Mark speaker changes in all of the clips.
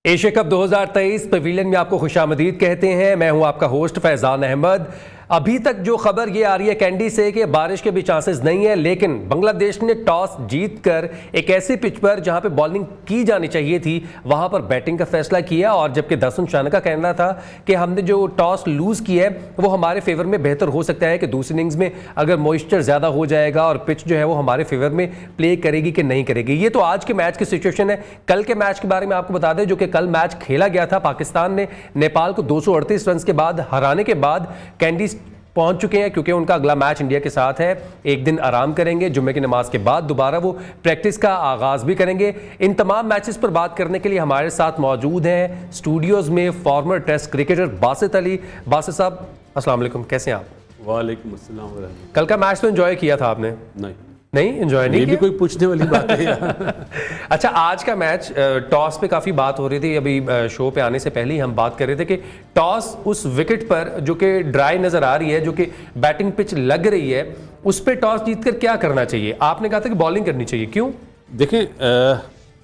Speaker 1: Asia cup 2023 pavilion में आपको खुशामदीद कहते हैं। मैं हूं आपका होस्ट फैजान अहमद। अभी तक जो खबर ये आ रही है कैंडी से कि बारिश के भी चांसेस नहीं है, लेकिन बांग्लादेश ने टॉस जीतकर एक ऐसी पिच पर जहां पे बॉलिंग की जानी चाहिए थी वहां पर बैटिंग का फैसला किया। और जबकि दासन शान का कहना था कि हमने जो टॉस लूज किया है वो हमारे फेवर में बेहतर हो सकता है कि दूसरी इनिंग्स में अगर मॉइस्चर ज़्यादा हो जाएगा और पिच जो है वो हमारे फेवर में प्ले करेगी कि नहीं करेगी। ये तो आज के मैच की सिचुएशन है। कल के मैच के बारे में आपको बता दें, जो कि कल मैच खेला गया था, पाकिस्तान ने नेपाल को 238 रन के बाद हराने के बाद कैंडीज पहुंच चुके हैं, क्योंकि उनका अगला मैच इंडिया के साथ है। एक दिन आराम करेंगे, जुम्मे की नमाज के बाद दोबारा वो प्रैक्टिस का आगाज भी करेंगे। इन तमाम मैचेस पर बात करने के लिए हमारे साथ मौजूद हैं स्टूडियोज में former test cricketer Basit Ali. Basit साहब अस्सलाम वालेकुम, कैसे हैं आप?
Speaker 2: वालेकुम अस्सलाम।
Speaker 1: कल का मैच तो एंजॉय किया था आपने? नहीं एंजॉय नहीं
Speaker 2: भी कोई पूछने वाली बात है
Speaker 1: अच्छा, आज का मैच टॉस पे काफ़ी बात हो रही थी। अभी शो पे आने से पहले ही हम बात कर रहे थे कि टॉस उस विकेट पर जो कि ड्राई नज़र आ रही है, जो कि बैटिंग पिच लग रही है, उस पर टॉस जीतकर क्या करना चाहिए? आपने कहा था कि बॉलिंग करनी चाहिए, क्यों?
Speaker 2: देखें,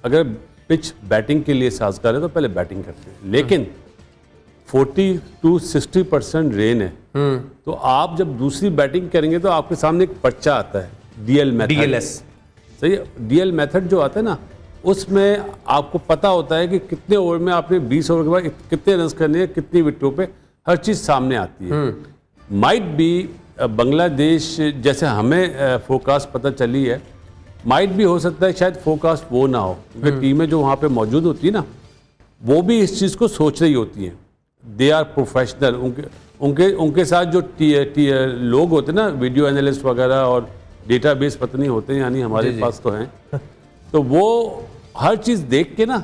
Speaker 2: अगर पिच बैटिंग के लिए साजगार है तो पहले बैटिंग करते हैं, लेकिन 40 to 60% रेन है, तो आप जब दूसरी बैटिंग करेंगे तो आपके सामने एक पर्चा आता है, डीएल मेथड,
Speaker 1: DLS।
Speaker 2: सही है। डीएल मेथड जो आता है ना, उसमें आपको पता होता है कि कितने ओवर में आपने 20 ओवर के बाद कितने रन करने हैं, कितनी विकेटों पे, हर चीज़ सामने आती है। माइट बी बांग्लादेश, जैसे हमें फोरकास्ट पता चली है, माइट भी हो सकता है शायद फोरकास्ट वो ना हो, क्योंकि टीमें जो वहाँ पे मौजूद होती है ना, वो भी इस चीज़ को सोच रही होती हैं। They are professional. उनके साथ जो लोग होते हैं ना, वीडियो एनालिस्ट वगैरह और डेटाबेस पता नहीं होते हैं, यानी हमारे पास तो हैं, तो वो हर चीज़ देख के ना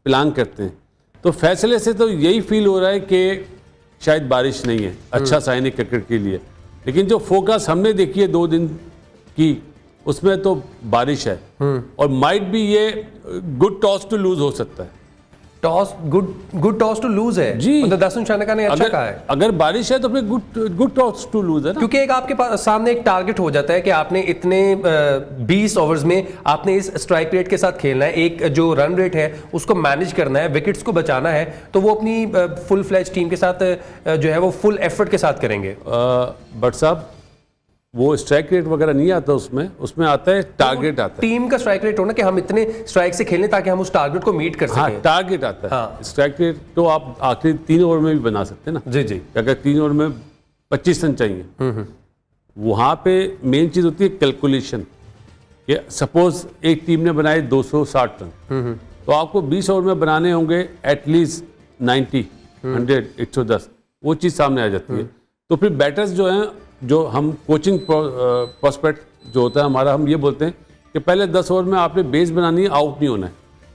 Speaker 2: प्लान करते हैं। तो फैसले से तो यही फील हो रहा है कि शायद बारिश नहीं है, अच्छा साइन है क्रिकेट के लिए। लेकिन जो फोकस हमने देखी है 2 दिन की, उसमें तो बारिश है, और माइट भी ये गुड टॉस टू लूज हो सकता है।
Speaker 1: Toss good toss to lose है
Speaker 2: जी,
Speaker 1: मतलब दासन शानका ने अच्छा कहा है।
Speaker 2: अगर बारिश है तो फिर गुड टॉस टू लूज है ना,
Speaker 1: क्योंकि एक आपके पास सामने एक टारगेट हो जाता है कि आपने इतने 20 ओवर्स में आपने इस स्ट्राइक रेट के साथ खेलना है, एक जो रन रेट है उसको मैनेज करना है, विकेट्स को बचाना है, तो वो अपनी फुल फ्लैज टीम के साथ जो है वो फुल एफर्ट के साथ करेंगे।
Speaker 2: बट साहब, वो स्ट्राइक रेट वगैरह नहीं आता, उसमें आता है टारगेट, आता है
Speaker 1: टीम का स्ट्राइक रेट होना कि हम इतने स्ट्राइक से खेलें ताकि हम उस टारगेट को मीट कर सकें।
Speaker 2: हाँ, टारगेट आता है।
Speaker 1: हाँ।
Speaker 2: स्ट्राइक रेट तो आप आखिरी 3 ओवर में भी बना सकते हैं ना।
Speaker 1: जी जी।
Speaker 2: अगर 3 ओवर में 25 रन चाहिए, वहाँ पे मेन चीज़ होती है कैलकुलेशन। कि सपोज एक टीम ने बनाए 260 रन, तो आपको 20 ओवर में बनाने होंगे एटलीस्ट 90, 100, 110, वो चीज़ सामने आ जाती है। तो फिर बैटर्स जो हैं, जो हम कोचिंग प्रोस्पेक्ट जो होता है हमारा, हम ये बोलते हैं कि पहले 10 ओवर में आपने बेस बनानी है, आउट नहीं होना है।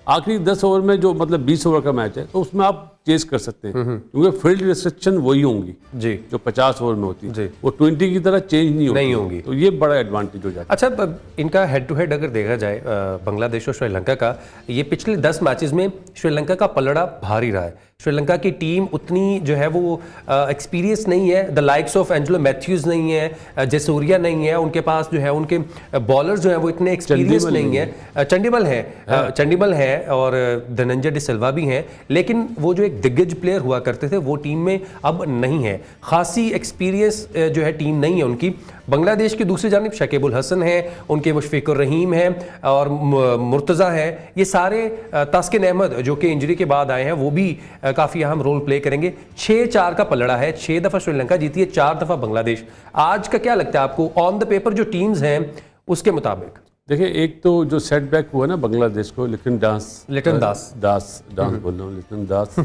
Speaker 2: आखिरी 10 ओवर में जो मतलब 20 ओवर का मैच है, तो उसमें आप चेस कर सकते हैं, क्योंकि फील्ड रिस्ट्रिक्शन वही होंगी
Speaker 1: जी
Speaker 2: जो 50 ओवर में होती है, वो 20 की तरह चेंज नहीं होगी। तो ये बड़ा एडवांटेज हो जाता है।
Speaker 1: अच्छा, इनका हेड टू हेड अगर देखा जाए बांग्लादेश और श्रीलंका का, ये पिछले 10 मैचेस में श्रीलंका का पलड़ा भारी रहा है। श्रीलंका की टीम उतनी जो है वो एक्सपीरियंस नहीं है, the likes of Angelo Mathews नहीं है, जेसूरिया नहीं है, उनके पास जो है उनके बॉलर्स जो है वो इतने एक्सपीरियंस नहीं है। चंडीमल है और धनंजय डी सिल्वा भी हैं, लेकिन वो जो एक दिग्गज प्लेयर हुआ करते थे वो टीम में अब नहीं है। खासी एक्सपीरियंस जो है टीम नहीं है उनकी। बांग्लादेश की दूसरी जानिब शकीबुल हसन है, उनके मुशफिकुर रहीम है और मुर्तज़ा है। ये सारे तास्किन अहमद जो कि इंजरी के बाद आए हैं, वो भी काफ़ी अहम रोल प्ले करेंगे। 6-4 का पलड़ा है, 6 दफ़ा श्रीलंका जीती है, 4 दफ़ा बांग्लादेश। आज का क्या लगता है आपको ऑन द पेपर जो टीम्स हैं उसके मुताबिक?
Speaker 2: देखिए, एक तो जो सेटबैक हुआ ना बांग्लादेश को, लिटन दास बोल रहा हूँ, लिटन दास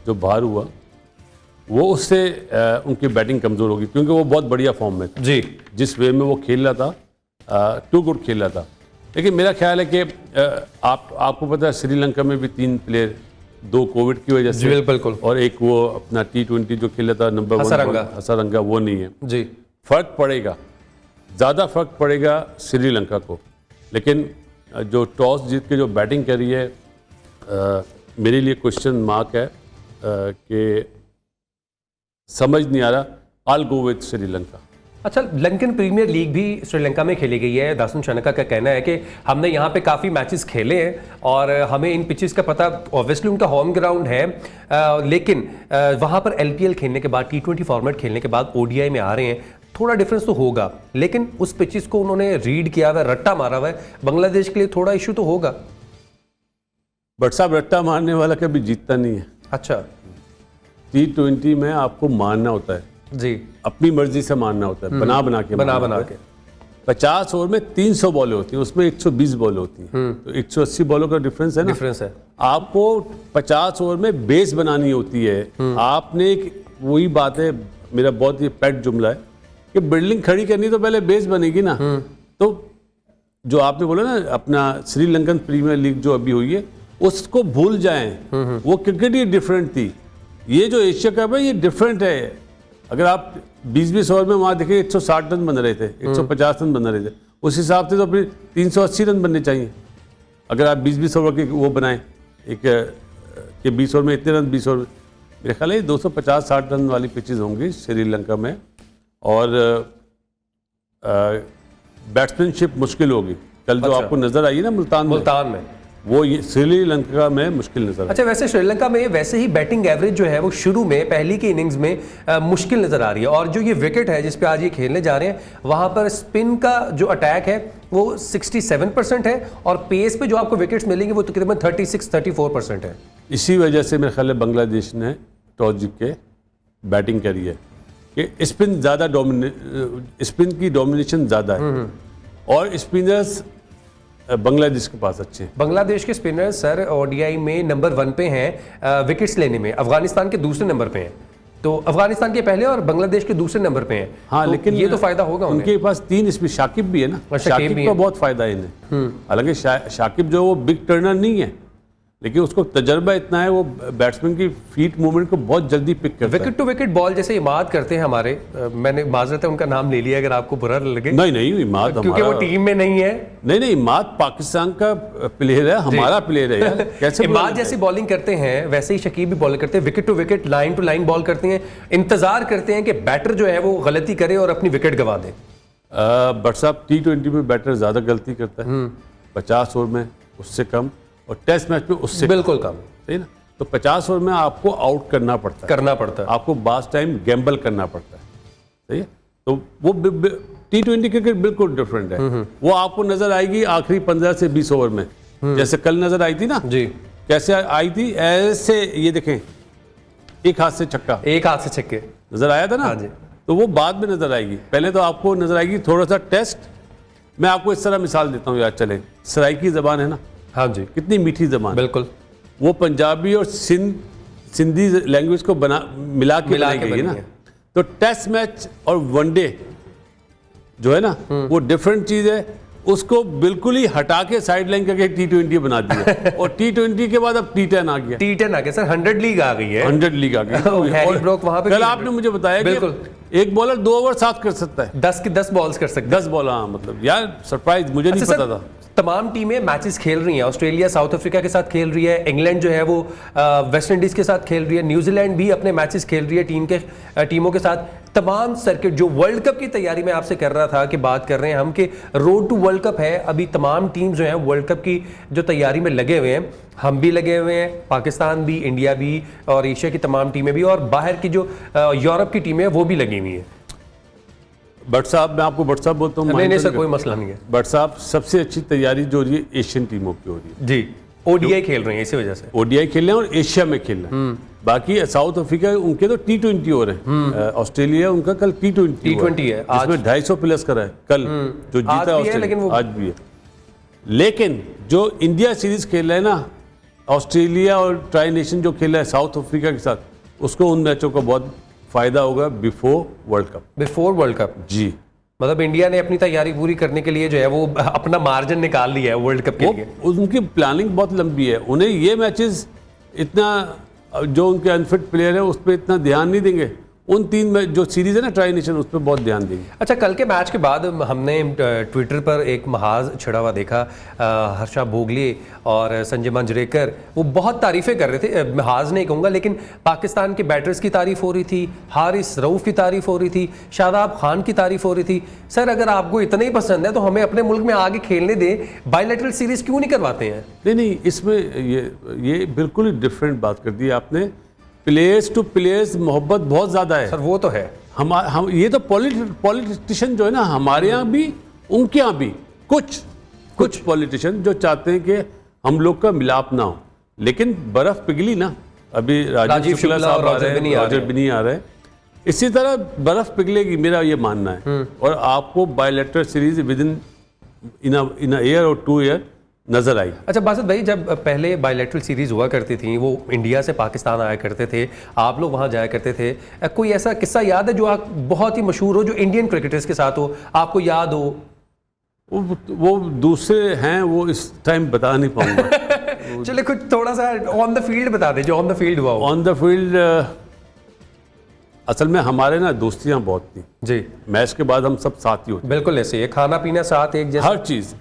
Speaker 2: जो बाहर हुआ, वो उससे उनकी बैटिंग कमज़ोर होगी, क्योंकि वो बहुत बढ़िया फॉर्म में था जी। जिस वे में वो खेल रहा था, टू गुड खेल रहा था। लेकिन मेरा ख्याल है कि आपको पता है श्रीलंका में भी 3 प्लेयर, 2 कोविड की वजह से,
Speaker 1: बिल्कुल,
Speaker 2: और एक वो अपना T20 जो खेल रहा था नंबर 1 हसरंगा, वो नहीं है
Speaker 1: जी।
Speaker 2: फ़र्क पड़ेगा, ज़्यादा फ़र्क पड़ेगा श्रीलंका को। लेकिन जो टॉस जीत के जो बैटिंग करी है, मेरे लिए क्वेश्चन मार्क है कि समझ नहीं आ रहा। I'll go with Sri Lanka.
Speaker 1: अच्छा, लंकन प्रीमियर लीग भी श्रीलंका में खेली गई है। दासन शनका का कहना है कि हमने यहाँ पे काफ़ी मैचेस खेले हैं और हमें इन पिचेस का पता, ऑब्वियसली उनका होम ग्राउंड है, लेकिन वहाँ पर LPL खेलने के बाद, T20 फॉर्मेट खेलने के बाद ODI में आ रहे हैं, थोड़ा डिफरेंस तो होगा, लेकिन उस पिचेस को उन्होंने रीड किया हुआ है, रट्टा मारा हुआ है, बांग्लादेश के लिए थोड़ा इशू तो होगा।
Speaker 2: बट साहब, रट्टा मारने वाला कभी जीतता नहीं है।
Speaker 1: अच्छा,
Speaker 2: T20 में आपको मारना होता है
Speaker 1: जी,
Speaker 2: अपनी मर्जी से मारना होता है, बना बना के 50 ओवर में 300 बॉलें होती हैं, उसमें 120 बॉलें होती हैं, तो 180 बॉलों का डिफरेंस है ना।
Speaker 1: डिफरेंस है।
Speaker 2: आपको 50 ओवर में बेस बनानी होती है। आपने वही बात है, मेरा बहुत ही पेट जुमला है कि बिल्डिंग खड़ी करनी तो पहले बेस बनेगी ना। तो जो आपने बोला ना, अपना श्रीलंकन प्रीमियर लीग जो अभी हुई है उसको भूल जाएं। वो क्रिकेट ही डिफरेंट थी, ये जो एशिया कप है ये डिफरेंट है। अगर आप 20-20 ओवर में वहाँ देखिए 160 रन बन रहे थे, 150 रन बन रहे थे, उस हिसाब से तो अपने 380 रन बनने चाहिए। अगर आप 20-20 ओवर के वो बनाएं, एक कि 20 ओवर में इतने रन, 20 ओवर में, मेरे ख्याल है 250-60 रन वाली पिचेस होंगी श्रीलंका में, और बैट्समैनशिप मुश्किल होगी। कल जो आपको नजर आई ना मुल्तान में, वो श्रीलंका में मुश्किल नजर आई।
Speaker 1: अच्छा, वैसे श्रीलंका में वैसे ही बैटिंग एवरेज जो है वो शुरू में पहली की इनिंग्स में मुश्किल नजर आ रही है, और जो ये विकेट है जिस पे आज ये खेलने जा रहे हैं, वहां पर स्पिन का जो अटैक है वो 67% है, और पेस पे जो आपको विकेट्स मिलेंगे वो तकरीबन 36-34% है।
Speaker 2: इसी वजह से मेरे ख्याल है बांग्लादेश ने टॉस जीत के बैटिंग करी है कि स्पिन ज़्यादा स्पिन की डोमिनेशन ज़्यादा है, और स्पिनर्स बांग्लादेश के पास अच्छे हैं।
Speaker 1: बांग्लादेश के स्पिनर सर ODI में नंबर 1 पे हैं विकेट्स लेने में, अफगानिस्तान के दूसरे नंबर पे हैं, तो अफगानिस्तान के पहले और बांग्लादेश के दूसरे नंबर पे हैं।
Speaker 2: हाँ,
Speaker 1: तो
Speaker 2: लेकिन
Speaker 1: ये तो फायदा होगा
Speaker 2: उनके पास 3 इसमें शाकिब भी है ना, शाकिब का बहुत फायदा है इन्हें। हालांकि शाकिब जो वो बिग टर्नर नहीं है, लेकिन उसको तजर्बा इतना है, वो बैट्समैन की फीट मूवमेंट को बहुत जल्दी पिक करता है।
Speaker 1: विकेट टू विकेट बॉल जैसे इमाद करते हैं हमारे, मैंने माजरत है उनका नाम ले लिया अगर आपको बुरा लगे।
Speaker 2: नहीं, इमाद
Speaker 1: क्योंकि वो टीम में नहीं है।
Speaker 2: नहीं, इमाद पाकिस्तान का प्लेयर है, हमारा प्लेयर है यार। कैसे
Speaker 1: इमाद जैसी बॉलिंग करते हैं वैसे ही शकीब भी बॉलिंग करते हैं, wicket to wicket, line to line ball करते हैं, इंतजार करते हैं कि बैटर जो है वो गलती करे और अपनी विकेट गंवा दे।
Speaker 2: बट साहब, T20 में बैटर ज्यादा गलती करता है, 50 ओवर में उससे कम, और टेस्ट मैच में उससे
Speaker 1: बिल्कुल कम,
Speaker 2: सही ना। तो 50 ओवर में आपको आउट करना पड़ता है, आपको बास टाइम गैम्बल करना पड़ता है, सही है। तो वो T20 क्रिकेट बिल्कुल डिफरेंट है। वो आपको नजर आएगी आखिरी 15 से 20 ओवर में, जैसे कल नजर आई थी ना
Speaker 1: जी।
Speaker 2: कैसे आई थी, ऐसे ये देखें, एक हाथ से छक्का,
Speaker 1: एक हाथ से छक्के
Speaker 2: नजर आया था ना।
Speaker 1: हाँ जी।
Speaker 2: तो वो बाद में नजर आएगी, पहले तो आपको नजर आएगी थोड़ा सा टेस्ट। मैं आपको इस तरह मिसाल देता हूँ याद चले, सराइकी जबान है ना,
Speaker 1: हाँ जी,
Speaker 2: कितनी मीठी जबान,
Speaker 1: बिल्कुल।
Speaker 2: वो पंजाबी और सिंधी लैंग्वेज को मिला के बनाई गई ना। तो टेस्ट मैच और वनडे जो है ना, वो डिफरेंट चीज है, उसको बिल्कुल ही हटा के साइड लाइन करके T20 बना दिया। और T20 के बाद अब T10 आ गया।
Speaker 1: T10 आ गया सर, 100 लीग आ गई है।
Speaker 2: 100 लीग आ गई।
Speaker 1: हैरी ब्रोक वहां पे
Speaker 2: कल आपने मुझे बताया कि एक बॉलर 2 ओवर 7 कर सकता है,
Speaker 1: 10 के 10 बॉल्स कर सकते हैं।
Speaker 2: 10 बॉल, हाँ, मतलब यार सरप्राइज, मुझे नहीं पता था।
Speaker 1: तमाम टीमें मैचेस खेल रही हैं, ऑस्ट्रेलिया साउथ अफ्रीका के साथ खेल रही है, इंग्लैंड जो है वो वेस्ट इंडीज के साथ खेल रही है, न्यूजीलैंड भी अपने मैचेस खेल रही है टीमों के साथ। तमाम सर्किट जो वर्ल्ड कप की तैयारी में आपसे कर रहा था कि बात कर रहे हैं हम कि रोड टू वर्ल्ड कप है, अभी तमाम टीम जो है वर्ल्ड कप की जो तैयारी में लगे हुए हैं, हम भी लगे हुए हैं, पाकिस्तान भी, इंडिया भी, और एशिया की तमाम टीमें भी, और बाहर की जो यूरोप की टीमें हैं वो भी लगी हुई हैं।
Speaker 2: बट साहब, मैं आपको बट साहब बोलता हूँ।
Speaker 1: नहीं सर, कोई मसला नहीं है।
Speaker 2: बट साहब, सबसे अच्छी तैयारी जो हो रही है एशियन टीमों की हो रही है
Speaker 1: जी। ODI खेल रहे हैं, इसी वजह से
Speaker 2: ODI खेल रहे हैं और एशिया में खेल रहे हैं। बाकी साउथ अफ्रीका उनके तो T20 हो रहे हैं, ऑस्ट्रेलिया उनका कल T20 है, इसमें 250 प्लस करा है कल, जो जीता ऑस्ट्रेलिया आज भी है। लेकिन जो इंडिया सीरीज खेल रहे हैं ना, ऑस्ट्रेलिया और ट्राई नेशन जो खेल रहा है साउथ अफ्रीका के साथ, उसको उन मैचों का बहुत फायदा होगा बिफोर वर्ल्ड कप जी।
Speaker 1: मतलब इंडिया ने अपनी तैयारी पूरी करने के लिए जो है वो अपना मार्जिन निकाल लिया है वर्ल्ड कप के लिए।
Speaker 2: उनकी प्लानिंग बहुत लंबी है, उन्हें ये मैचेस इतना, जो उनके अनफिट प्लेयर है उस पर इतना ध्यान नहीं देंगे, उन 3 में जो सीरीज है ना ट्राई नेशन, उस पर बहुत ध्यान देंगे।
Speaker 1: अच्छा, कल के मैच के बाद हमने ट्विटर पर एक महाज छिड़ा हुआ देखा, हर्षा भोगले और संजय मंजरेकर, वो बहुत तारीफें कर रहे थे, महाज नहीं कहूँगा लेकिन पाकिस्तान के बैटर्स की तारीफ हो रही थी, हारिस रऊफ की तारीफ हो रही थी, शादाब खान की तारीफ हो रही थी। सर अगर आपको इतना ही पसंद है तो हमें अपने मुल्क में आगे खेलने दें, बायलैटरल सीरीज क्यों नहीं करवाते हैं?
Speaker 2: नहीं, इसमें ये बिल्कुल ही डिफरेंट बात कर दी आपने। प्लेयर्स टू प्लेयर्स मोहब्बत बहुत ज़्यादा है
Speaker 1: सर, वो तो है।
Speaker 2: हम ये तो पॉलिटिशियन जो है ना, हमारे यहाँ भी उनके यहाँ भी कुछ पॉलिटिशियन जो चाहते हैं कि हम लोग का मिलाप ना हो, लेकिन बर्फ पिघली ना, अभी राजीव शुक्ला साहब आ रहे हैं, रॉजर बिनी आ रहे हैं, इसी तरह बर्फ पिघलेगी, मेरा ये मानना है। और आपको bilateral series with in a year और 2 ईयर नजर आई।
Speaker 1: अच्छा बासित भाई, जब पहले बायलैटरल सीरीज हुआ करती थी, वो इंडिया से पाकिस्तान आया करते थे, आप लोग वहां जाया करते थे, कोई ऐसा किस्सा याद है जो आप बहुत ही मशहूर हो, जो इंडियन क्रिकेटर्स के साथ हो, आपको याद हो?
Speaker 2: वो दूसरे हैं, वो इस टाइम बता नहीं पाऊंगा।
Speaker 1: चलिए कुछ थोड़ा सा ऑन द फील्ड बता दें, जो ऑन द फील्ड हुआ हो।
Speaker 2: ऑन द फील्ड असल में हमारे ना दोस्तियां बहुत थी
Speaker 1: जी,
Speaker 2: मैच के बाद हम सब साथ ही होते,
Speaker 1: बिल्कुल ऐसे, खाना पीना साथ एक जैसा,
Speaker 2: हर चीज़।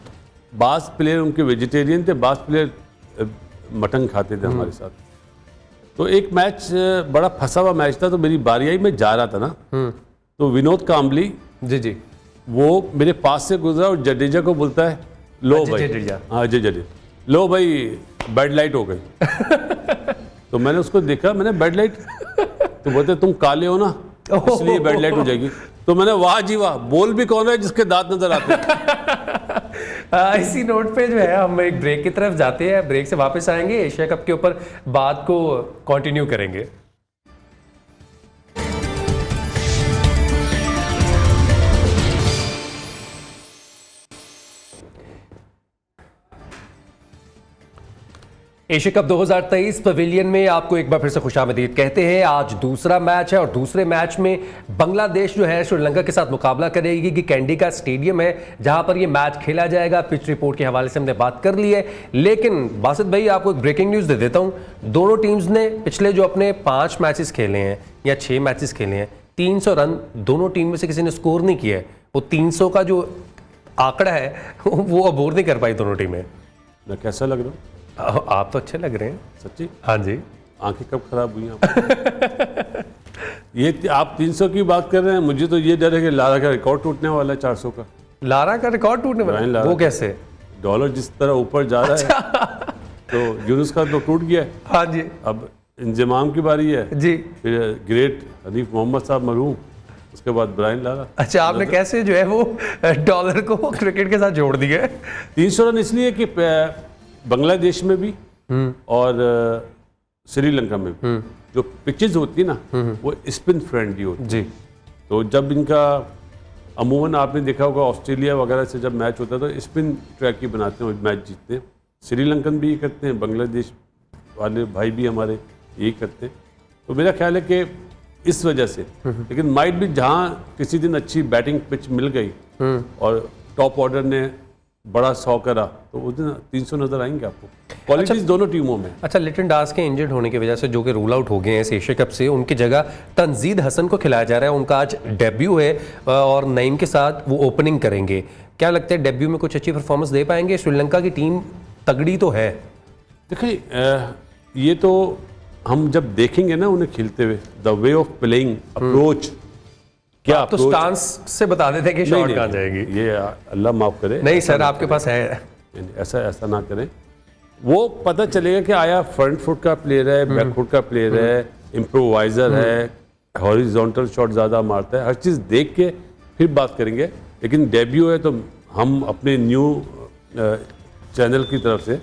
Speaker 2: बास प्लेयर उनके वेजिटेरियन थे, बास प्लेयर मटन खाते थे हमारे साथ। तो एक मैच बड़ा फंसा हुआ मैच था, तो मेरी बारी आई, मैं जा रहा था ना, तो विनोद काम्बली
Speaker 1: जी
Speaker 2: वो मेरे पास से गुजरा और जडेजा को बोलता है, लो भाई, हाँ अजय जडेजा, लो भाई बेड लाइट हो गई। तो मैंने उसको देखा, मैंने बेड लाइट, तो बोलते तुम काले हो ना इसलिए बेड लाइट हो जाएगी। तो मैंने वाह जी वाह, बोल भी कौन है जिसके दांत नजर आते हैं।
Speaker 1: इसी नोट पे जो है हम एक ब्रेक की तरफ जाते हैं, ब्रेक से वापस आएंगे, एशिया कप के ऊपर बात को कंटिन्यू करेंगे। एशिया कप 2023 पवेलियन में आपको एक बार फिर से खुशामदीद कहते हैं। आज दूसरा मैच है और दूसरे मैच में बांग्लादेश जो है श्रीलंका के साथ मुकाबला करेगी कि कैंडी का स्टेडियम है जहां पर ये मैच खेला जाएगा। पिच रिपोर्ट के हवाले से हमने बात कर ली है, लेकिन बासित भाई आपको एक ब्रेकिंग न्यूज़ दे देता हूं। दोनों टीम्स ने पिछले जो अपने 5 मैचेस खेले हैं या 6 मैचेस खेले हैं, 300 रन दोनों टीम में से किसी ने स्कोर नहीं किया है। वो 300 का जो आंकड़ा है वो अबोर नहीं कर पाई दोनों टीमें।
Speaker 2: मैं कैसा लग रहा हूँ?
Speaker 1: आप तो अच्छे लग रहे हैं।
Speaker 2: सच्ची?
Speaker 1: हाँ जी।
Speaker 2: आंखें कब खराब हुई आप? ये आप 300 की बात कर रहे हैं, मुझे तो ये डर है कि लारा का रिकॉर्ड टूटने वाला है 400 का।
Speaker 1: लारा का रिकॉर्ड टूटने वाला है? वो कैसे?
Speaker 2: डॉलर जिस तरह ऊपर जा रहा है तो यूनुस का तो टूट गया है।
Speaker 1: हाँ जी।
Speaker 2: अब इंजमाम की बारी है
Speaker 1: जी।
Speaker 2: फिर ग्रेट हनीफ मोहम्मद साहब मरहूम, उसके बाद ब्रायन लारा।
Speaker 1: अच्छा, आपने कैसे जो है वो डॉलर को क्रिकेट के साथ जोड़ दिया है?
Speaker 2: 300 रन इसलिए कि बांग्लादेश में भी और श्रीलंका में भी जो पिचेज होती है ना वो स्पिन फ्रेंडली होती है।
Speaker 1: जी।
Speaker 2: तो जब इनका अमूमन आपने देखा होगा ऑस्ट्रेलिया वगैरह से जब मैच होता है तो स्पिन ट्रैक ही बनाते हैं और मैच जीतते हैं। श्रीलंकन भी ये करते हैं, बांग्लादेश वाले भाई भी हमारे यही करते हैं। तो मेरा ख्याल है कि इस वजह से, लेकिन माइट भी जहाँ किसी दिन अच्छी बैटिंग पिच मिल गई और टॉप ऑर्डर ने बड़ा 100 करा तो उस दिन 300 नजर आएंगे आपको। क्वालिटीज दोनों टीमों में।
Speaker 1: अच्छा, लिटन दास के इंजर्ड होने की वजह से जो कि रूल आउट हो गए हैं इस एशिया कप से, उनकी जगह तंजीद हसन को खिलाया जा रहा है। उनका आज डेब्यू है और नईम के साथ वो ओपनिंग करेंगे। क्या लगता है डेब्यू में कुछ अच्छी परफॉर्मेंस दे पाएंगे? श्रीलंका की टीम तगड़ी तो है।
Speaker 2: देखिए ये तो हम जब देखेंगे ना उन्हें खेलते हुए, the way of playing, approach, क्या
Speaker 1: तो स्टांस से बता देते कि शॉट कहाँ जाएगी।
Speaker 2: ये अल्लाह माफ करे।
Speaker 1: नहीं सर, आपके पास है।
Speaker 2: ऐसा ना करें। वो पता चलेगा कि आया फ्रंट फुट का प्लेयर है, बैक फुट का प्लेयर है, इम्प्रोवाइजर है, हॉरिजॉन्टल शॉट ज़्यादा मारता है, हर चीज़ देख के फिर बात करेंगे। लेकिन डेब्यू है तो हम अपने न्यू चैनल की तरफ से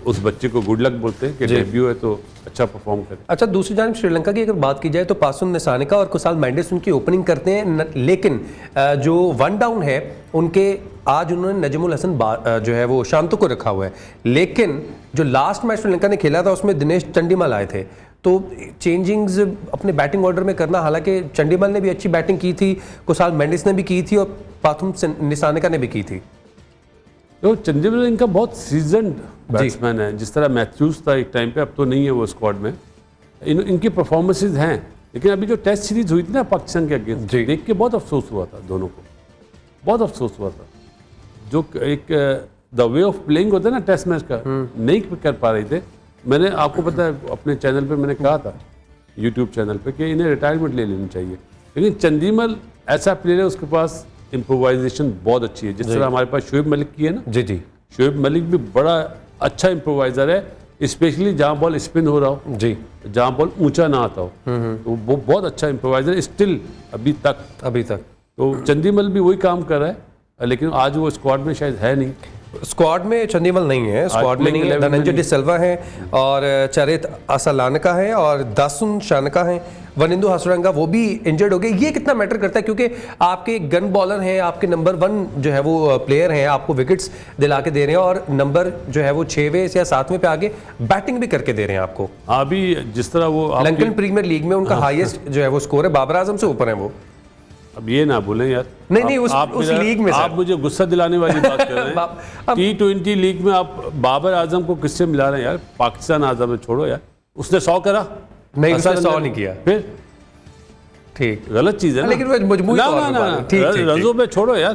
Speaker 2: उस बच्चे को गुड लक बोलते हैं कि डेब्यू है तो अच्छा परफॉर्म करे।
Speaker 1: अच्छा, दूसरी जानब श्रीलंका की अगर बात की जाए तो पासुन निसानिका और कुसाल मेंडिस उनकी ओपनिंग करते हैं, लेकिन जो वन डाउन है उनके आज उन्होंने नजमुल हसन जो है वो शांतो को रखा हुआ है। लेकिन जो लास्ट मैच श्रीलंका ने खेला था उसमें दिनेश चंडीमल आए थे, तो चेंजिंग्स अपने बैटिंग ऑर्डर में करना, हालांकि चंडीमल ने भी अच्छी बैटिंग की थी, कुसाल मेंडिस ने भी की थी और पासुन निसानिका ने भी की थी।
Speaker 2: तो चंडीमल इनका बहुत सीजन्ड बैट्समैन है, जिस तरह मैथ्यूज था एक टाइम पे, अब तो नहीं है वो स्क्वाड में। इनकी परफॉर्मेंसेज हैं, लेकिन अभी जो टेस्ट सीरीज हुई थी ना पाकिस्तान के अगेंस्ट,
Speaker 1: जी।
Speaker 2: देख के बहुत अफसोस हुआ था दोनों को, बहुत अफसोस हुआ था। जो एक द वे ऑफ प्लेइंग होता है ना टेस्ट मैच का, नहीं कर पा रहे थे। मैंने आपको पता है अपने चैनल पे मैंने कहा था, यूट्यूब चैनल पे, कि इन्हें रिटायरमेंट ले लेनी चाहिए। लेकिन चंदीमल ऐसा प्लेयर है, उसके पास इम्प्रोवाइजेशन बहुत अच्छी है, जिस तरह हमारे पास शोएब मलिक की है ना।
Speaker 1: जी जी
Speaker 2: शोएब मलिक भी बड़ा अच्छा इम्प्रोवाइजर है, स्पेशली जहाँ बॉल स्पिन हो रहा हो,
Speaker 1: जी,
Speaker 2: जहाँ बॉल ऊंचा ना आता हो, तो वो बहुत अच्छा इम्प्रोवाइजर है स्टिल अभी तक। तो चंदीमल भी वही काम कर रहा है, लेकिन आज वो स्क्वाड में शायद है नहीं।
Speaker 1: स्क्वाड में चंदीमल नहीं है, स्क्वाड में नहीं है। धनंजय डिसिल्वा है और चरित असलानका है और दासुन शानका है। वनिंदु हसरंगा वो भी इंजर्ड हो गए। ये कितना मैटर करता है, क्योंकि आपके गन बॉलर हैं, आपके नंबर 1 जो है वो प्लेयर हैं, आपको विकेट्स दिला के दे रहे हैं और नंबर जो है वो 6वें या 7वें पे आगे बैटिंग भी करके दे रहे हैं आपको।
Speaker 2: अभी जिस तरह वो
Speaker 1: लंकन प्रीमियर लीग में उनका हाईएस्ट जो है वो स्कोर है, बाबर आजम से ऊपर है वो।
Speaker 2: अब ये ना बोलें यार,
Speaker 1: नहीं उस लीग में
Speaker 2: आप मुझे गुस्सा दिलाने वाली बात कर रहे हैं। T20 लीग में आप बाबर आजम को किससे मिला रहे हैं यार? पाकिस्तान आजम है, छोड़ो यार। उसने 100 करा
Speaker 1: नहीं, उसने 100 नहीं किया।
Speaker 2: फिर
Speaker 1: ठीक,
Speaker 2: गलत चीज है ना।
Speaker 1: लेकिन मजबूरी
Speaker 2: रजों पे छोड़ो यार।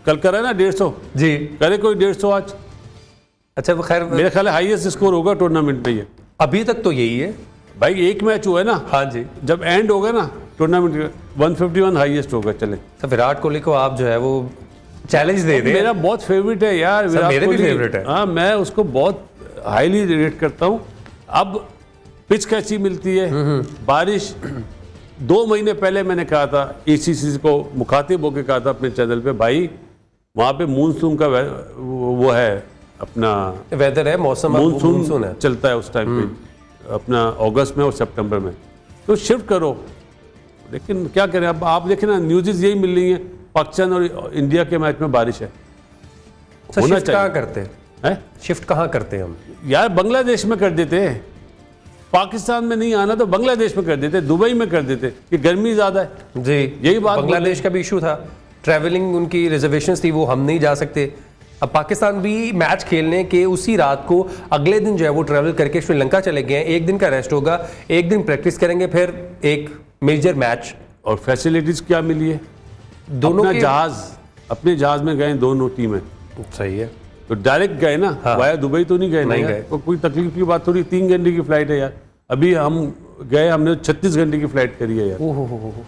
Speaker 2: कल करा ना 150
Speaker 1: जी,
Speaker 2: करे कोई 150 आज।
Speaker 1: अच्छा वो खैर
Speaker 2: मेरे ख्याल हाईएस्ट स्कोर होगा टूर्नामेंट में ये।
Speaker 1: अभी तक तो यही है
Speaker 2: भाई, एक मैच हुआ है ना।
Speaker 1: हाँ जी,
Speaker 2: जब एंड होगा ना टूर्नामेंट 151 हाईएस्ट होगा। चले
Speaker 1: तो विराट कोहली को आप जो है वो चैलेंज दे दें।
Speaker 2: मेरा बहुत फेवरेट है यार विराट कोहली,
Speaker 1: मेरे भी फेवरेट है।
Speaker 2: हाँ, मैं उसको बहुत हाईली रेट करता हूँ। अब पिच कैसी मिलती है, बारिश। 2 महीने पहले मैंने कहा था, ACC को मुखातिब होकर कहा था अपने चैनल पे, भाई वहाँ पे मानसून का वो है, अपना
Speaker 1: वेदर है, मौसम
Speaker 2: मानसून है, चलता है उस टाइम पे, अपना अगस्त में और सितंबर में, तो शिफ्ट करो। लेकिन क्या करें, अब आप देखें ना, न्यूज़ यही मिल रही है, पाकिस्तान और इंडिया के मैच में बारिश है।
Speaker 1: होना चाहिए। कहाँ करते हैं शिफ्ट, कहाँ करते हैं हम
Speaker 2: यार? बांग्लादेश में कर देते हैं, पाकिस्तान में नहीं आना तो बांग्लादेश में कर देते, दुबई में कर देते, कि गर्मी ज्यादा है।
Speaker 1: जी,
Speaker 2: यही बात।
Speaker 1: बांग्लादेश का भी इशू था, ट्रैवलिंग उनकी रिजर्वेशंस थी, वो हम नहीं जा सकते। अब पाकिस्तान भी मैच खेलने के उसी रात को अगले दिन जो है वो ट्रैवल करके श्रीलंका चले गए हैं। एक दिन का रेस्ट होगा, एक दिन प्रैक्टिस करेंगे, फिर एक मेजर मैच।
Speaker 2: और फैसिलिटीज क्या मिली है? दोनों अपने जहाज में गए दोनों टीमें।
Speaker 1: सही है,
Speaker 2: तो डायरेक्ट गए ना, वाया दुबई तो नहीं गए, नहीं गए। तो कोई तकलीफ की बात थोड़ी, 3 घंटे की फ्लाइट है यार। अभी हम गए, हमने 36 घंटे की फ्लाइट करी है यार।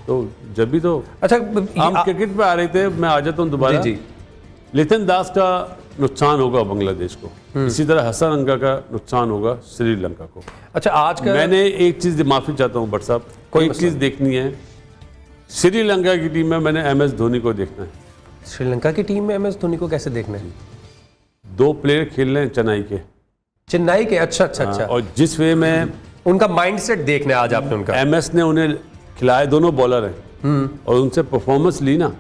Speaker 2: तो जब भी तो
Speaker 1: अच्छा,
Speaker 2: हम क्रिकेट पे आ रहे थे, मैं आ जाता हूँ दोबारा।
Speaker 1: जी,
Speaker 2: लिथन दास का नुकसान होगा बांग्लादेश को, इसी तरह हसन अंगा का नुकसान होगा श्रीलंका को।
Speaker 1: अच्छा, आज का
Speaker 2: मैंने एक चीज माफी चाहता हूँ भट्ट साहब, एक चीज देखनी है, श्रीलंका की टीम में मैंने MS धोनी को देखना है।
Speaker 1: श्रीलंका की टीम में MS धोनी को कैसे देखना है?
Speaker 2: 2 प्लेयर खेल रहे हैं
Speaker 1: चेन्नई के। अच्छा।
Speaker 2: और जिस वे में
Speaker 1: उनका माइंडसेट देखना है आज आपने उनका।
Speaker 2: MS ने उन्हें खिलाए, दोनों बॉलर हैं, और उनसे परफॉर्मेंस ली ना,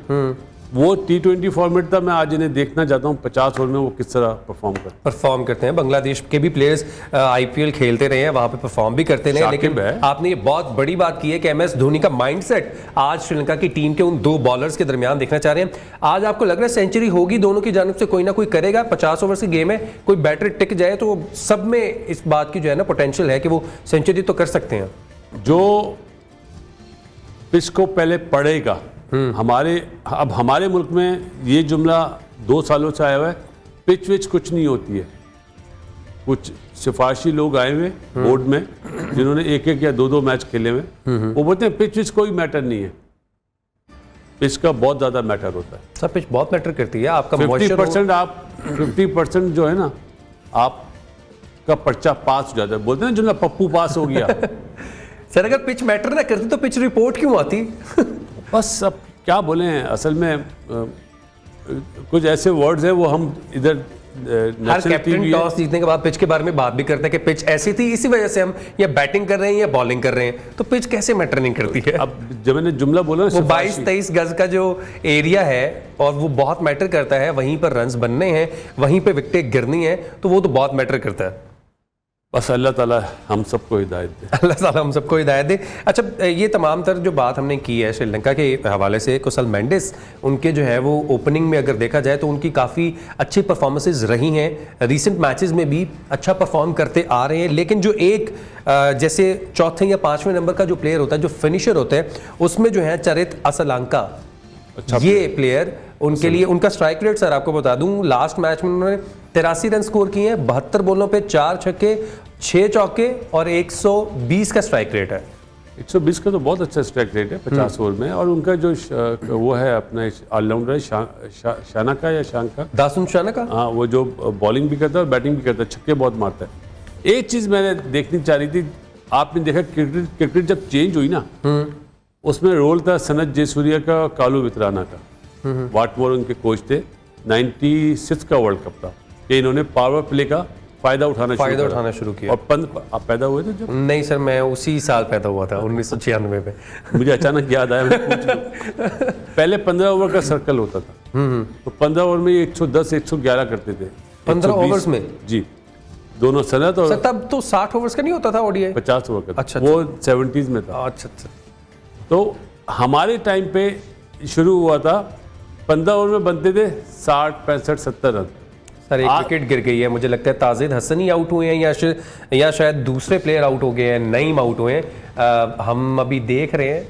Speaker 2: वो T20 फॉर्मेट था। मैं आज इन्हें देखना चाहता हूँ 50 ओवर में वो किस तरह परफॉर्म
Speaker 1: करते हैं। बांग्लादेश के भी प्लेयर्स IPL खेलते रहे हैं, वहां पे परफॉर्म भी करते रहे, लेकिन आपने ये बहुत बड़ी बात की है कि MS धोनी का माइंडसेट आज श्रीलंका की टीम के उन 2 बॉलर्स के दरमियान देखना चाह रहे हैं। आज आपको लग रहा है सेंचुरी होगी दोनों की जानिब से, कोई ना कोई करेगा? 50 ओवर की गेम है, कोई बैटर टिक जाए तो सब में इस बात की जो है ना पोटेंशियल है कि वो सेंचुरी तो कर सकते हैं।
Speaker 2: जो पिच को पहले पड़ेगा, हमारे मुल्क में ये जुमला 2 सालों से आया हुआ है, पिच विच कुछ नहीं होती है। कुछ सिफारशी लोग आए हुए बोर्ड में, जिन्होंने 1-1 या 2-2 मैच खेले हुए, वो बोलते हैं पिच विच कोई मैटर नहीं है। पिच का बहुत ज्यादा मैटर होता है।
Speaker 1: सब पिच बहुत मैटर करती है। आपका
Speaker 2: 50% जो है ना, आपका पर्चा पास हो जाता है। बोलते हैं जुमला पप्पू पास हो गया।
Speaker 1: सर, अगर पिच मैटर ना करती तो पिच रिपोर्ट क्यों आती?
Speaker 2: बस अब क्या बोले, असल में कुछ ऐसे वर्ड्स हैं, वो हम इधर
Speaker 1: हर कैप्टन टॉस जीतने के बाद पिच के बारे में बात भी करते हैं कि पिच ऐसी थी, इसी वजह से हम या बैटिंग कर रहे हैं या बॉलिंग कर रहे हैं, तो पिच कैसे मैटर नहीं करती है?
Speaker 2: अब जब मैंने जुमला बोला ना,
Speaker 1: वो 22-23 गज का जो एरिया है और वो बहुत मैटर करता है, वहीं पर रन्स बनने हैं, वहीं पे विकेटें गिरनी है, तो वो तो बहुत मैटर करता है।
Speaker 2: बस अल्लाह ताला हम सबको हिदायत दे।
Speaker 1: अल्लाह ताला हम सबको हिदायत दे। अच्छा, ये तमाम तर जो बात हमने की है श्रीलंका के हवाले से, कुशल मेंडिस उनके जो है वो ओपनिंग में अगर देखा जाए तो उनकी काफ़ी अच्छी परफॉर्मेंसेज रही हैं, रीसेंट मैचेस में भी अच्छा परफॉर्म करते आ रहे हैं। लेकिन जो एक जैसे चौथे या पाँचवें नंबर का जो प्लेयर होता है, जो फिनिशर होता है, उसमें जो है चरित असलंका,
Speaker 2: अच्छा
Speaker 1: ये प्लेयर उनके लिए, उनका स्ट्राइक रेट सर आपको बता दूं, लास्ट मैच में उन्होंने 83 रन स्कोर किए हैं, 72 बॉलों पे 4 छक्के 6 चौके और 120 का स्ट्राइक रेट है।
Speaker 2: 120 का तो बहुत अच्छा स्ट्राइक रेट है 50 ओवर में। और उनका जो वो है अपना ऑलराउंडर है शाना का या शांक का,
Speaker 1: दासुन शाना का,
Speaker 2: हाँ, वो जो बॉलिंग भी करता है और बैटिंग भी करता है, छक्के बहुत मारता है। एक चीज़ मैंने देखनी चाह रही थी, आपने देखा क्रिकेट जब चेंज हुई ना, उसमें रोल था सनत जयसूर्या का, कालू वितराना का। वाटमोर उनके कोच थे, 96 का वर्ल्ड कप था, कि इन्होंने पावर प्ले का फायदा उठाना शुरू किया। और आप पैदा हुए थे जब?
Speaker 1: नहीं सर, मैं उसी साल पैदा हुआ था 1996 में।
Speaker 2: मुझे अचानक याद आया, मैं पूछ लूं। पहले 15 ओवर का सर्कल होता था, तो 15 ओवर में 110 111 करते थे
Speaker 1: 15 ओवर्स में
Speaker 2: जी, दोनों सनत और
Speaker 1: सर तब तो 60 ओवर्स का नहीं होता था ओडीआई,
Speaker 2: 50 ओवर का।
Speaker 1: अच्छा,
Speaker 2: वो 70s में था।
Speaker 1: अच्छा।
Speaker 2: तो हमारे टाइम पे शुरू हुआ था, 15 ओवर में बनते थे 60 65 70 रन।
Speaker 1: सर एक विकेट गिर गई है, मुझे लगता है ताजिद हसन ही आउट हुए हैं या शायद दूसरे प्लेयर आउट हो गए हैं, नईम आउट हुए हैं। हम अभी देख रहे हैं,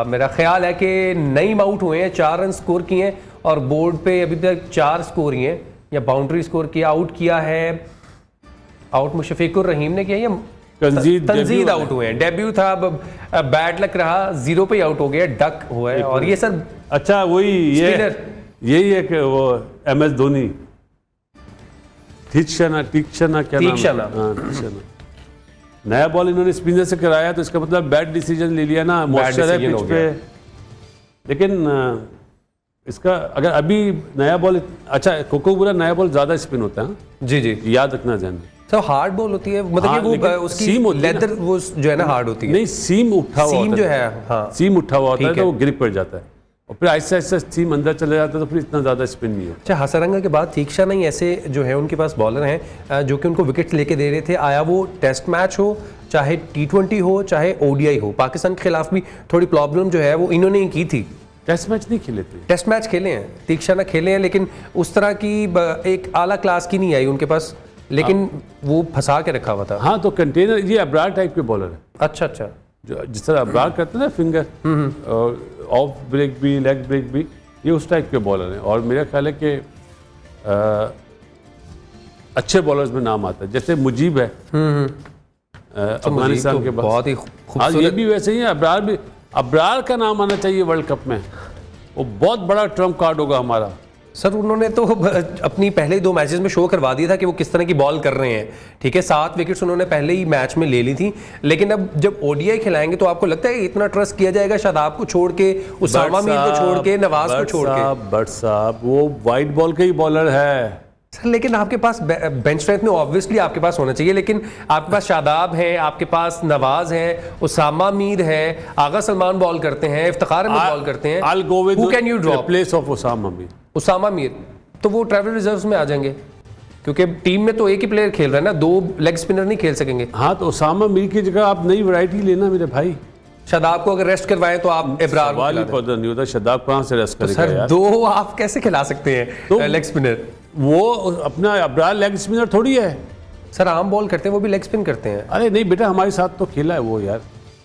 Speaker 1: मेरा ख्याल है कि नईम आउट हुए हैं, 4 रन स्कोर किए हैं और बोर्ड पे अभी तक 4 स्कोर ही हैं, या बाउंड्री स्कोर किया, आउट किया है, आउट मुशफिकुर रहीम ने किया या तंजीद आउट हुए हैं। डेब्यू था, बैड लक रहा, 0 पे आउट हो गया, डक हुआ है। और ये सर
Speaker 2: अच्छा वही यही है कि वो MS धोनी तीक्षणा क्या नाम है? नया बॉल इन्होंने स्पिनर से कराया, तो इसका मतलब बैड डिसीजन ले लिया ना, मॉइस्चर है पिच पे। लेकिन इसका अगर अभी नया बॉल, अच्छा कोकोबुरा नया बॉल ज्यादा स्पिन होता है, जी याद रखना ध्यान में।
Speaker 1: तो हार्ड बॉल होती है, मतलब
Speaker 2: हाँ,
Speaker 1: कि वो उसकी लेदर वो जो है ना हार्ड होती है।
Speaker 2: नहीं, सीम उठा हुआ
Speaker 1: सीम जो है, हाँ
Speaker 2: सीम उठा हुआ होता है, तो वो ग्रिप पड़ जाता है और फिर आहिस्ता आहिस्ता सीम अंदर चले जाता है, तो फिर इतना ज़्यादा स्पिन नहीं होता।
Speaker 1: अच्छा, हसरंगा के बाद तीक्षणा नहीं, ऐसे जो है उनके पास बॉलर हैं जो कि उनको विकेट्स लेके दे रहे थे, आया वो टेस्ट मैच हो, चाहे T20 हो, चाहे ODI हो। पाकिस्तान के खिलाफ भी थोड़ी प्रॉब्लम जो है वो इन्होंने ही की थी।
Speaker 2: टेस्ट मैच नहीं खेले थे,
Speaker 1: टेस्ट मैच खेले हैं, तीक्षणा खेले हैं, लेकिन उस तरह की एक आला क्लास की नहीं आई उनके पास, लेकिन वो फंसा के रखा हुआ था।
Speaker 2: हाँ, तो कंटेनर, ये अब्रार टाइप के बॉलर है।
Speaker 1: अच्छा,
Speaker 2: जो जिस तरह अब्रार करते हैं ना, फिंगर ऑफ ब्रेक भी, लेग ब्रेक भी, ये उस टाइप के बॉलर हैं। और मेरा ख्याल है कि अच्छे बॉलर्स में नाम आता है, जैसे मुजीब है अफगानिस्तान के पास,
Speaker 1: बहुत ही खूबसूरत।
Speaker 2: ये भी वैसे ही है। अब्रार का नाम आना चाहिए वर्ल्ड कप में, वो बहुत बड़ा ट्रम्प कार्ड होगा हमारा।
Speaker 1: सर उन्होंने तो अपनी पहले 2 मैचेस में शो करवा दिया था कि वो किस तरह की बॉल कर रहे हैं। ठीक है, 7 विकेट्स उन्होंने पहले ही मैच में ले ली थी, लेकिन अब जब ODI खिलाएंगे तो आपको लगता है इतना ट्रस्ट किया जाएगा शादाब को छोड़ के, उसामा मीर को छोड़ के, नवाज को छोड़ के?
Speaker 2: बट साहब वो वाइट बॉल के ही बॉलर है
Speaker 1: सर, लेकिन आपके पास बेंच स्ट्रेंथ में ऑब्वियसली आपके पास होना चाहिए, लेकिन आपके पास शादाब है, आपके पास नवाज है, उसामा मीर है, आगा सलमान बॉल करते हैं, इफ्तिखार अहमद बॉल करते हैं। Who can you drop?
Speaker 2: Place of
Speaker 1: Usama Mir तो वो ट्रैवल रिजर्व्स में आ जाएंगे, क्योंकि टीम में तो एक ही प्लेयर खेल रहा है ना, 2 लेग स्पिनर नहीं खेल सकेंगे।
Speaker 2: हाँ, तो उसामा मीर की जगह आप नई वैरायटी लेना मेरे भाई।
Speaker 1: शादाब को अगर रेस्ट करवाएं तो आप इब्रार को खिला दें।
Speaker 2: पता नहीं होता शादाब कहाँ से रेस्ट करेगा
Speaker 1: सर
Speaker 2: यार।
Speaker 1: 2 आप कैसे खिला सकते हैं
Speaker 2: तो
Speaker 1: लेग स्पिनर?
Speaker 2: वो अपना अब्रार लेग स्पिनर थोड़ी है
Speaker 1: सर, आम बॉल करते हैं, वो भी लेग स्पिन करते हैं।
Speaker 2: अरे नहीं बेटा, हमारे साथ तो खेला है वो यार।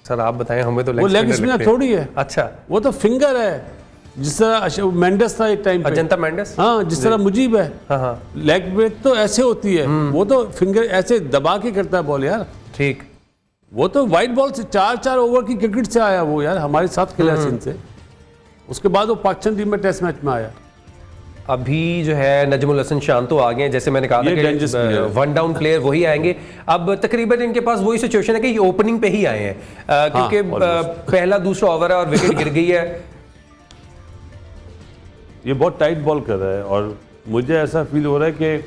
Speaker 1: सर आप बताएं, हमें तो
Speaker 2: वो लेग स्पिनर थोड़ी है।
Speaker 1: अच्छा,
Speaker 2: वो तो फिंगर है, जिस तरह मेंडेस था एक टाइम पे,
Speaker 1: अजंता मेंडेस।
Speaker 2: हाँ, जिस तरह मुजीब है।
Speaker 1: हाँ।
Speaker 2: लेग ब्रेक तो ऐसे होती है, वो तो फिंगर ऐसे दबा के करता है बॉल यार।
Speaker 1: ठीक,
Speaker 2: वो तो वाइट बॉल से 4 ओवर की क्रिकेट से आया वो यार, हमारे साथ खेला सिंध से। उसके बाद वो पाकिस्तान टीम में टेस्ट मैच में आया।
Speaker 1: अभी जो है नजमुल हसन शांतो आ गए, जैसे मैंने कहा था कि 1 डाउन प्लेयर वही आएंगे। अब तकरीबन इनके पास वही सिचुएशन है कि ये ओपनिंग पे ही आए हैं, क्योंकि पहला दूसरा ओवर है और विकेट गिर गई है।
Speaker 2: ये बहुत टाइट बॉल कर रहा है और मुझे ऐसा फील हो रहा है कि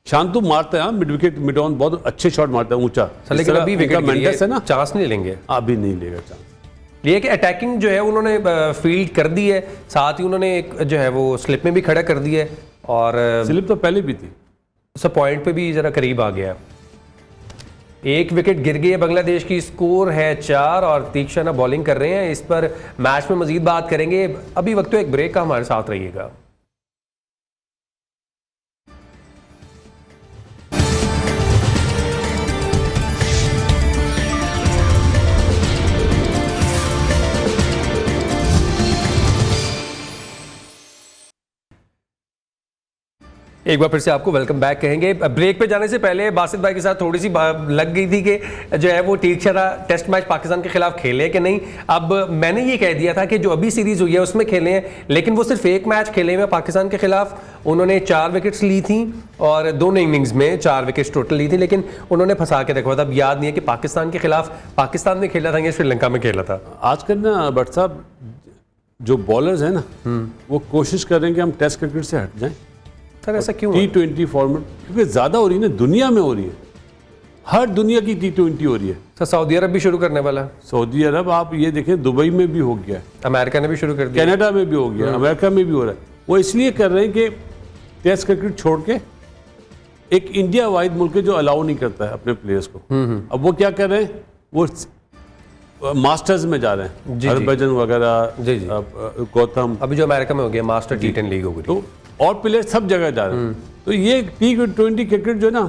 Speaker 2: शांतु मारता है मिड विकेट, मिड ऑन बहुत अच्छे शॉट मारता है ऊंचा।
Speaker 1: लेकिन अभी विकेट
Speaker 2: मेंडेस है ना,
Speaker 1: चांस नहीं लेंगे,
Speaker 2: अभी नहीं लेगा चांस।
Speaker 1: ये कि अटैकिंग जो है उन्होंने फील्ड कर दी है, साथ ही उन्होंने एक जो है वो स्लिप में भी खड़ा कर दिया है, और
Speaker 2: स्लिप तो पहले भी थी,
Speaker 1: उस पॉइंट पे भी जरा करीब आ गया। एक विकेट गिर गई है बांग्लादेश की, स्कोर है 4 और तीक्षणा बॉलिंग कर रहे हैं। इस पर मैच में मजीद बात करेंगे, अभी वक्त तो एक ब्रेक का, हमारे साथ रहिएगा। एक बार फिर से आपको वेलकम बैक कहेंगे। ब्रेक पे जाने से पहले बासित भाई के साथ थोड़ी सी लग गई थी कि जो है वो तीक्षणा टेस्ट मैच पाकिस्तान के खिलाफ खेले कि नहीं। अब मैंने ये कह दिया था कि जो अभी सीरीज हुई है उसमें खेले हैं, लेकिन वो सिर्फ एक मैच खेले हुए पाकिस्तान के खिलाफ। उन्होंने 4 विकेट्स ली थी और दोनों इनिंग्स में 4 विकेट्स टोटल ली थी, लेकिन उन्होंने फंसा के रखा था। अब याद नहीं है कि पाकिस्तान के खिलाफ पाकिस्तान में खेला था या श्रीलंका में खेला था।
Speaker 2: आजकल ना भट्ट साहब जो बॉलर्स हैं ना वो कोशिश कर रहे हैं कि हम टेस्ट क्रिकेट से हट जाएं।
Speaker 1: सर ऐसा क्यों?
Speaker 2: T20 फॉर्मेट क्योंकि ज्यादा हो रही है ना, दुनिया में हो रही है, हर दुनिया की T20 हो रही है।
Speaker 1: सर सऊदी अरब भी शुरू करने वाला है।
Speaker 2: सऊदी अरब आप ये देखें, दुबई में भी हो गया है,
Speaker 1: अमेरिका ने भी शुरू कर दिया,
Speaker 2: कनाडा में भी हो गया, अमेरिका में भी हो रहा है। वो इसलिए कर रहे हैं कि टेस्ट क्रिकेट छोड़ के एक इंडिया वाइड मुल्क है जो अलाउ नहीं करता है अपने प्लेयर्स को। अब वो क्या कर रहे हैं, वो मास्टर्स में जा रहे हैं, हरभजन वगैरह, गौतम,
Speaker 1: अभी जो अमेरिका में हो गया मास्टर T10 लीग हो गई,
Speaker 2: तो और प्लेयर सब जगह जा रहे हैं। तो ये T20 क्रिकेट जो है ना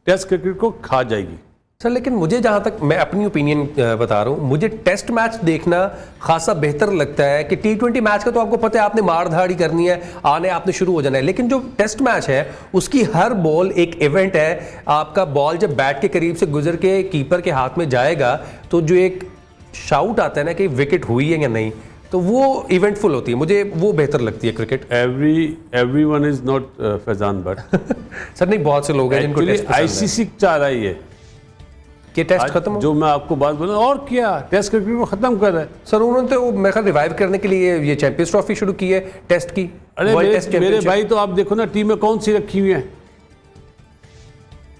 Speaker 2: टेस्ट क्रिकेट को खा जाएगी।
Speaker 1: सर लेकिन मुझे जहां तक, मैं अपनी ओपिनियन बता रहा हूं, मुझे टेस्ट मैच देखना खासा बेहतर लगता है। कि T20 मैच का तो आपको पता है आपने मार धाड़ी करनी है, आने आपने शुरू हो जाना है, लेकिन जो टेस्ट मैच है उसकी हर बॉल एक इवेंट है। आपका बॉल जब बैट के करीब से गुजर के कीपर के हाथ में जाएगा तो जो एक शाउट आता है ना कि विकेट हुई है या नहीं, तो वो इवेंटफुल होती है, मुझे वो बेहतर लगती है cricket.
Speaker 2: Everyone is not Faizan Bhatt.
Speaker 1: Sir नहीं, बहुत से लोग हैं जिनको टेस्ट
Speaker 2: आईसीसी चाह रही है
Speaker 1: कि टेस्ट खत्म हो।
Speaker 2: जो मैं आपको बात बोला, और क्या टेस्ट क्रिकेट को खत्म कर रहा है।
Speaker 1: सर उन्होंने तो मेरे ख्याल रिवाइव करने के लिए ये चैंपियंस ट्रॉफी शुरू की है टेस्ट की।
Speaker 2: अरे मेरे भाई, तो आप देखो ना टीमें कौन सी रखी हुई है,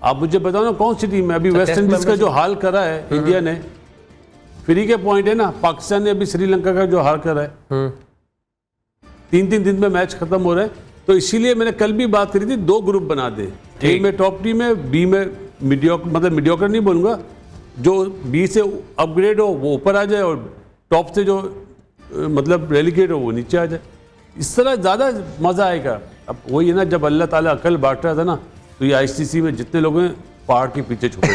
Speaker 2: आप मुझे बताओ ना कौन सी टीम है। अभी वेस्ट इंडीज का जो हाल करा है इंडिया ने, फ्री के पॉइंट है ना। पाकिस्तान ने अभी श्रीलंका का जो हाल करा है, 3-3 दिन में मैच खत्म हो रहे हैं। तो इसीलिए मैंने कल भी बात करी थी, 2 ग्रुप बना दे, ए में टॉप टीम है, बी में मीडियोकर, मतलब मीडियोकर नहीं बोलूंगा, जो बी से अपग्रेड हो वो ऊपर आ जाए और टॉप से जो मतलब रेलीगेट हो वो नीचे आ जाए। इस तरह ज़्यादा मज़ा आएगा। अब वही है ना, जब अल्लाह ताला अकल बांट रहा था ना, तो ये आईसीसी में जितने लोग हैं पहाड़ के पीछे छुपे।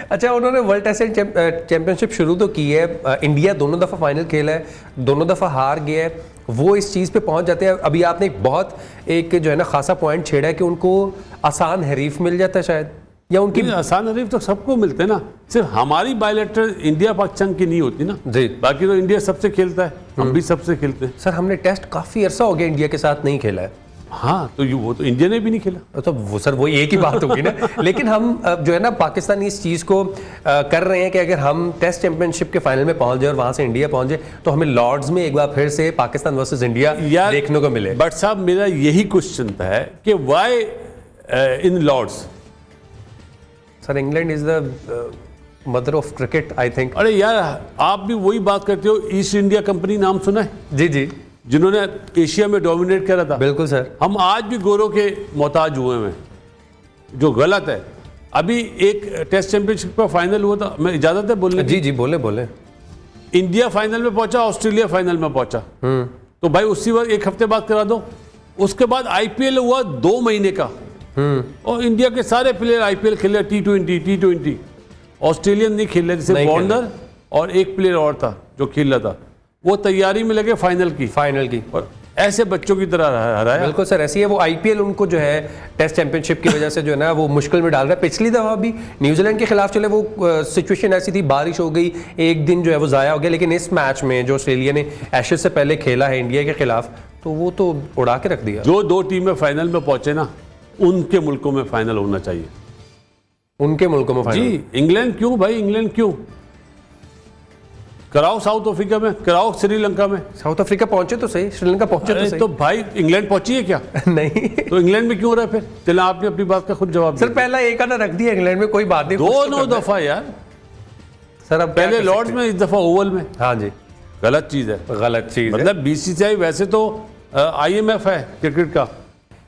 Speaker 1: अच्छा, उन्होंने वर्ल्ड टेस्ट चैंपियनशिप शुरू तो की है, इंडिया दोनों दफ़ा फाइनल खेला है, दोनों दफ़ा हार गया है, वो इस चीज़ पे पहुंच जाते हैं। अभी आपने एक जो है ना खासा पॉइंट छेड़ा है कि उनको आसान हरीफ मिल जाता है शायद, या उनकी
Speaker 2: आसान हरीफ तो सबको मिलते हैं ना, सिर्फ हमारी बायलैटरल इंडिया पाकिस्तान की नहीं होती ना
Speaker 1: जी।
Speaker 2: बाकी तो इंडिया सबसे खेलता है, हम भी सबसे खेलते हैं।
Speaker 1: सर हमने टेस्ट काफ़ी अरसा हो गया इंडिया के साथ नहीं खेला है।
Speaker 2: हाँ, तो वो तो इंडिया ने भी नहीं खेला,
Speaker 1: तो वो सर वो एक ही बात होगी ना। लेकिन हम जो है ना पाकिस्तानी इस चीज़ को कर रहे हैं कि अगर हम टेस्ट चैंपियनशिप के फाइनल में पहुंच जाए और वहां से इंडिया पहुंच जाए तो हमें लॉर्ड्स में एक बार फिर से पाकिस्तान वर्सेस इंडिया देखने को मिले।
Speaker 2: बट साहब मेरा यही क्वेश्चन था कि why in Lord's.
Speaker 1: Sir England is the mother of cricket I think.
Speaker 2: अरे यार, आप भी वही बात करते हो, ईस्ट इंडिया कंपनी नाम सुना है?
Speaker 1: जी जी,
Speaker 2: जिन्होंने एशिया में डोमिनेट करा था।
Speaker 1: बिल्कुल सर।
Speaker 2: हम आज भी गोरों के मोहताज हुए हैं, जो गलत है। अभी एक टेस्ट चैंपियनशिप का फाइनल हुआ था, मैं इजाजत है बोलने?
Speaker 1: जी जी, बोले बोले।
Speaker 2: इंडिया फाइनल में पहुंचा, ऑस्ट्रेलिया फाइनल में पहुंचा, तो भाई उसी वक्त 1 हफ्ते बाद करा दो। उसके बाद आईपीएल हुआ 2 महीने का, और इंडिया के सारे प्लेयर आईपीएल खेले, T20। ऑस्ट्रेलियन नहीं खेल रहे, जैसे वार्नर और एक प्लेयर और था जो खेल रहा था, वो तैयारी में लगे फाइनल की, और ऐसे बच्चों की तरह हराया।
Speaker 1: बिल्कुल सर, ऐसी है वो आईपीएल उनको जो है टेस्ट चैंपियनशिप की वजह से जो है ना वो मुश्किल में डाल रहा है। पिछली दफा भी न्यूजीलैंड के खिलाफ चले, वो सिचुएशन ऐसी थी, बारिश हो गई, एक दिन जो है वो ज़ाया हो गया। लेकिन इस मैच में जो ऑस्ट्रेलिया ने एशेज से पहले खेला है इंडिया के खिलाफ, तो वो तो उड़ा के रख दिया।
Speaker 2: जो 2 टीमें फाइनल में पहुंचे ना, उनके मुल्कों में फाइनल होना चाहिए।
Speaker 1: उनके मुल्कों में फाइनल?
Speaker 2: जी, इंग्लैंड क्यों भाई, इंग्लैंड क्यों? कराओ साउथ अफ्रीका में, कराओ श्रीलंका में।
Speaker 1: साउथ अफ्रीका पहुंचे तो सही, श्रीलंका पहुंचे तो सही।
Speaker 2: तो भाई इंग्लैंड पहुंची है क्या?
Speaker 1: नहीं।
Speaker 2: तो इंग्लैंड में क्यों हो रहा है फिर? चलो आपने अपनी बात का खुद जवाब
Speaker 1: सर पहला एक आना रख दिया इंग्लैंड में, कोई बात नहीं।
Speaker 2: 2 दफा यार
Speaker 1: सर, अब
Speaker 2: पहले लॉर्ड्स में, इस दफा ओवल में।
Speaker 1: हाँ जी,
Speaker 2: गलत चीज है,
Speaker 1: गलत चीज
Speaker 2: मतलब बीसीसीआई वैसे तो आईएमएफ है क्रिकेट का,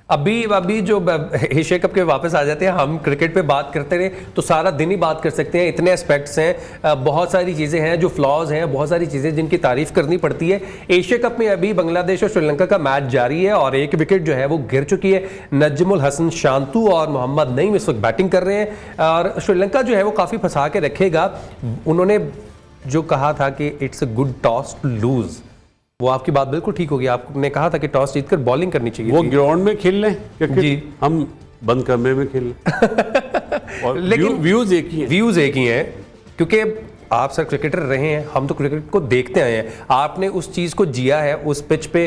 Speaker 1: अभी जो एशिया कप के वापस आ जाते हैं, हम क्रिकेट पे बात करते रहे तो सारा दिन ही बात कर सकते हैं। इतने एस्पेक्ट्स हैं, बहुत सारी चीज़ें हैं जो फ्लॉज हैं, बहुत सारी चीज़ें जिनकी तारीफ करनी पड़ती है। एशिया कप में अभी बांग्लादेश और श्रीलंका का मैच जारी है और एक विकेट जो है वो गिर चुकी है। नजमुल हसन शांतु और मोहम्मद नईम इस वक्त बैटिंग कर रहे हैं और श्रीलंका जो है वो काफ़ी फंसा के रखेगा। उन्होंने जो कहा था कि it's a good toss to lose, वो आपकी बात बिल्कुल ठीक होगी। आपने कहा था कि टॉस जीतकर बॉलिंग करनी चाहिए।
Speaker 2: वो ग्राउंड में खेल लें क्रिकेट,
Speaker 1: जी।
Speaker 2: हम बंद कमरे में खेल लें। और
Speaker 1: लेकिन
Speaker 2: व्यूज एक ही हैं।
Speaker 1: व्यूज एक ही हैं, क्योंकि आप सर क्रिकेटर रहे हैं, हम तो क्रिकेट को देखते आए हैं। आपने उस चीज़ को जिया है, उस पिच पे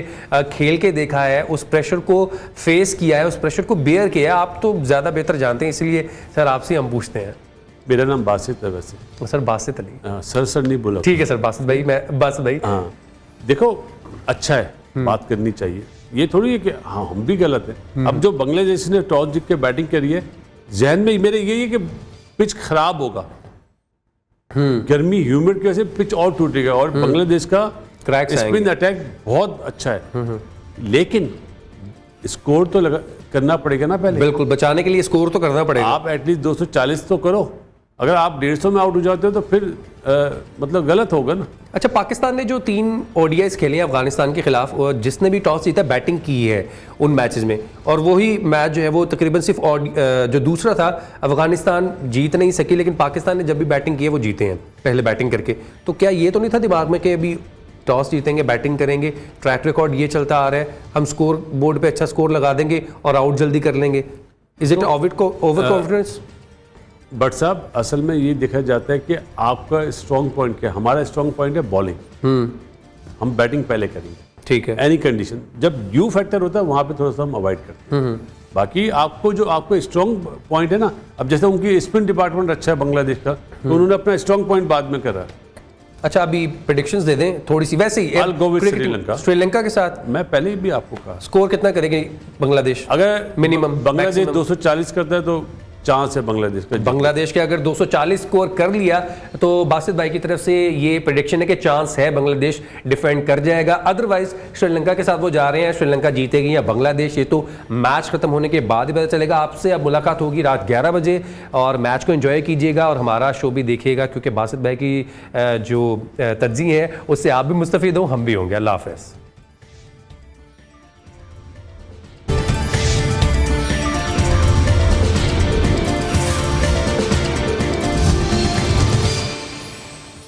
Speaker 1: खेल के देखा है, उस प्रेशर को फेस किया है, उस प्रेशर को बेयर किया है। आप तो ज़्यादा बेहतर जानते हैं, इसलिए सर आपसे हम पूछते हैं।
Speaker 2: मेरा नाम बासित है वैसे।
Speaker 1: सर बासित अली।
Speaker 2: सर नहीं बोला।
Speaker 1: ठीक है सर, बासित भाई। मैं बासित भाई।
Speaker 2: हाँ, देखो अच्छा है, बात करनी चाहिए। ये थोड़ी है कि हाँ हम भी गलत है। अब जो बांग्लादेश ने टॉस जीत के बैटिंग करी है, जहन में मेरे यही है कि पिच खराब होगा, गर्मी ह्यूमिड की वजह से पिच और टूटेगा और बांग्लादेश का स्पिन अटैक बहुत अच्छा है। लेकिन स्कोर तो करना पड़ेगा ना पहले।
Speaker 1: बिल्कुल, बचाने के लिए स्कोर तो करना पड़ेगा।
Speaker 2: आप एटलीस्ट 240 तो करो। अगर आप 150 में आउट हो जाते हो तो फिर मतलब गलत होगा ना।
Speaker 1: अच्छा, पाकिस्तान ने जो 3 ओडीआईस खेले हैं अफगानिस्तान के खिलाफ, और जिसने भी टॉस जीता बैटिंग की है उन मैचेस में, और वही मैच जो है वो तकरीबन सिर्फ जो दूसरा था अफगानिस्तान जीत नहीं सकी, लेकिन पाकिस्तान ने जब भी बैटिंग की है वो जीते हैं पहले बैटिंग करके। तो क्या ये तो नहीं था दिमाग में कि अभी टॉस जीतेंगे, बैटिंग करेंगे, ट्रैक रिकॉर्ड ये चलता आ रहा है, हम स्कोर बोर्ड पे अच्छा स्कोर लगा देंगे और आउट जल्दी कर लेंगे? Is it over confidence?
Speaker 2: But साहब असल में ये देखा जाता है कि आपका स्ट्रॉन्ग पॉइंट क्या है। हमारा स्ट्रॉन्ग पॉइंट है बॉलिंग। हम बैटिंग पहले करेंगे,
Speaker 1: ठीक है,
Speaker 2: एनी कंडीशन। जब ड्यू फैक्टर होता है वहां पे थोड़ा सा हम अवॉइड करते हैं। बाकी आपको जो आपको स्ट्रॉन्ग पॉइंट है ना, अब जैसे उनकी स्पिन डिपार्टमेंट अच्छा है बांग्लादेश का, तो उन्होंने अपना स्ट्रॉन्ग पॉइंट बाद में करा।
Speaker 1: अच्छा, अभी प्रेडिक्शंस दे दें थोड़ी सी, वैसे ही
Speaker 2: I'll go with Sri Lanka.
Speaker 1: Sri Lanka के साथ
Speaker 2: मैं पहले ही भी आपको कहा।
Speaker 1: स्कोर कितना करेगी बांग्लादेश?
Speaker 2: अगर
Speaker 1: मिनिमम
Speaker 2: बांग्लादेश 240 करता है तो चांस है बांग्लादेश का।
Speaker 1: बांग्लादेश के अगर 240 स्कोर कर लिया तो बासित भाई की तरफ से ये प्रेडिक्शन है कि चांस है बांग्लादेश डिफेंड कर जाएगा। अदरवाइज श्रीलंका के साथ वो जा रहे हैं, श्रीलंका जीतेगी या बांग्लादेश, ये तो मैच खत्म होने के बाद ही पता चलेगा। आपसे अब मुलाकात होगी रात 11 बजे और मैच को एंजॉय कीजिएगा और हमारा शो भी देखिएगा, क्योंकि बासित भाई की जो तरजीह है उससे आप भी मुस्तफीद हो, हम भी होंगे। अल्लाह हाफ़िज़।